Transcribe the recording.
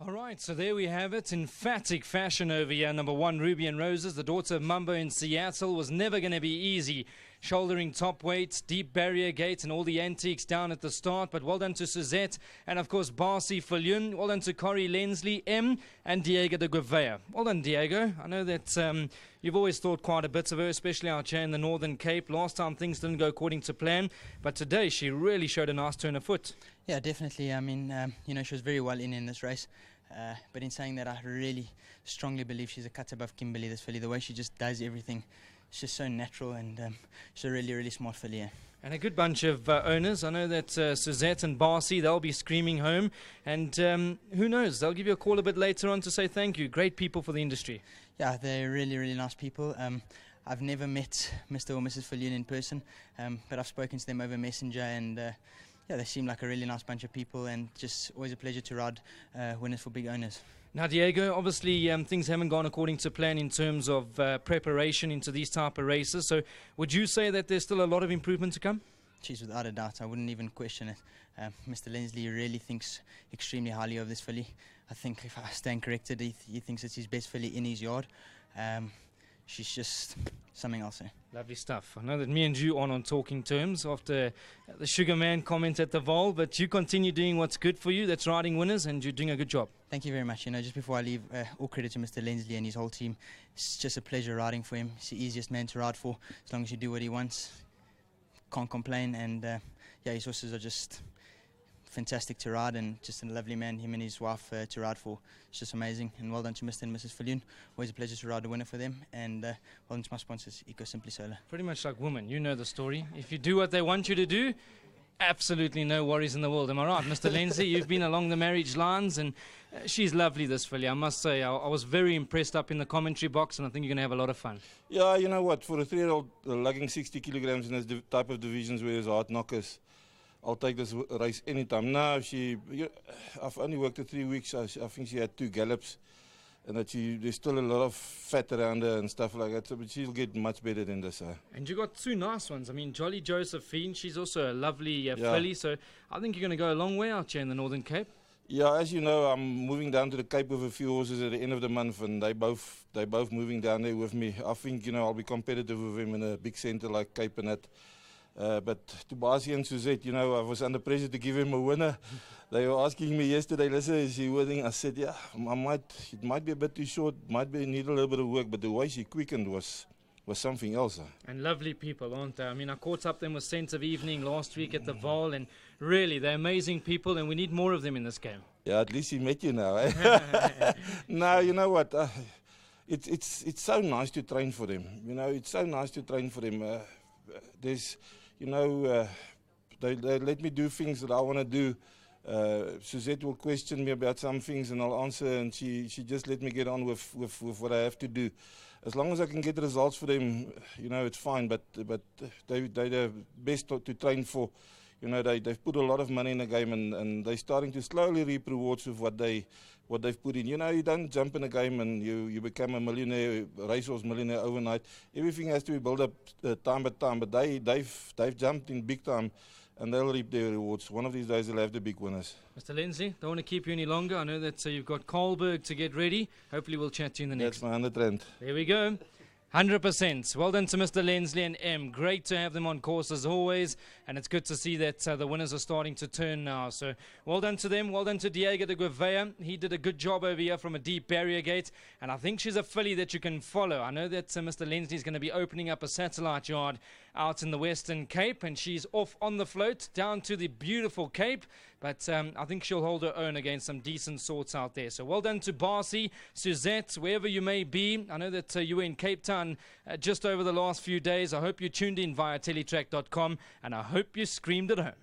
All right, so there we have it. Emphatic fashion over here. Number 1, Ruby and Roses, the daughter of Mambo in Seattle, was never going to be easy. Shouldering top weights, deep barrier gate, and all the antiques down at the start. But well done to Suzette, and of course Barcy Viljoen. Well done to Corrie Lensley, M, and Diego de Gouveia. Well done, Diego. I know that you've always thought quite a bit of her, especially out here in the Northern Cape. Last time things didn't go according to plan, but today she really showed a nice turn of foot. Yeah, definitely. I mean, she was very well in this race. But in saying that, I really strongly believe she's a cut above Kimberly, this filly. The way she just does everything, it's just so natural, and she's a really, really smart filly. Yeah. And a good bunch of owners. I know that Suzette and Barcy, they'll be screaming home. And who knows, they'll give you a call a bit later on to say thank you. Great people for the industry. Yeah, they're really, really nice people. I've never met Mr. or Mrs. Viljoen in person, but I've spoken to them over Messenger, and yeah, they seem like a really nice bunch of people, and just always a pleasure to ride winners for big owners. Now, Diego, obviously things haven't gone according to plan in terms of preparation into these type of races. So would you say that there's still a lot of improvement to come? Jeez, without a doubt. I wouldn't even question it. Mr. Lensley really thinks extremely highly of this filly. I think, if I stand corrected, he thinks it's his best filly in his yard. She's just something else. Lovely stuff. I know that me and you aren't on talking terms after the Sugar Man comment at the Vol, but you continue doing what's good for you. That's riding winners, and you're doing a good job. Thank you very much. Just before I leave, all credit to Mr. Lensley and his whole team. It's just a pleasure riding for him. He's the easiest man to ride for, as long as you do what he wants. Can't complain, and yeah, his horses are just fantastic to ride, and just a lovely man, him and his wife, to ride for. It's just amazing, and well done to Mr. and Mrs. Viljoen. Always a pleasure to ride a winner for them, and well done to my sponsors, Eco Simply Solar. Pretty much like women, you know the story. If you do what they want you to do, absolutely no worries in the world. Am I right, Mr. Lensley? You've been along the marriage lines, and she's lovely, this filly. I must say, I was very impressed up in the commentary box, and I think you're going to have a lot of fun. Yeah, you know what, for a 3-year-old lugging 60 kilograms in this type of divisions where there's hard knockers, I'll take this race anytime. Now, I've only worked her 3 weeks. I think she had 2 gallops, and that there's still a lot of fat around her and stuff like that. So, but she'll get much better than this. And you got 2 nice ones. I mean, Jolly Josephine, she's also a lovely filly. So I think you're going to go a long way out here in the Northern Cape. Yeah, as you know, I'm moving down to the Cape with a few horses at the end of the month, and they both moving down there with me. I think I'll be competitive with them in a big centre like Cape and that. But to Barcy and Suzette, I was under pressure to give him a winner. They were asking me yesterday, listen, is she winning? I said, yeah, it might be a bit too short, need a little bit of work, but the way she quickened was something else. And lovely people, aren't they? I mean, I caught up them with Sense of Evening last week at the Vol, and really, they're amazing people, and we need more of them in this game. Yeah, at least he met you now. Eh? No, you know what? It's so nice to train for them. It's so nice to train for them. They let me do things that I want to do. Suzette will question me about some things, and I'll answer, and she just let me get on with what I have to do. As long as I can get results for them, it's fine. But they're the best to train for. They've put a lot of money in the game, and they're starting to slowly reap rewards with what they've put in. You don't jump in a game and you become a millionaire, racehorse millionaire overnight. Everything has to be built up time by time. But they've jumped in big time, and they'll reap their rewards. One of these days they'll have the big winners. Mr. Lensley, don't want to keep you any longer. I know that you've got Kohlberg to get ready. Hopefully we'll chat to you in the next. That's my 100 rand. There we go. 100%. Well done to Mr. Lensley and M. Great to have them on course as always, and it's good to see that the winners are starting to turn now. So well done to them. Well done to Diego de Gouveia. He did a good job over here from a deep barrier gate, and I think she's a filly that you can follow. I know that Mr. Lensley is going to be opening up a satellite yard out in the Western Cape, and she's off on the float down to the beautiful Cape, but I think she'll hold her own against some decent sorts out there. So well done to Barcy, Suzette, wherever you may be. I know that you were in Cape Town just over the last few days. I hope you tuned in via teletrack.com, and I hope you screamed at home.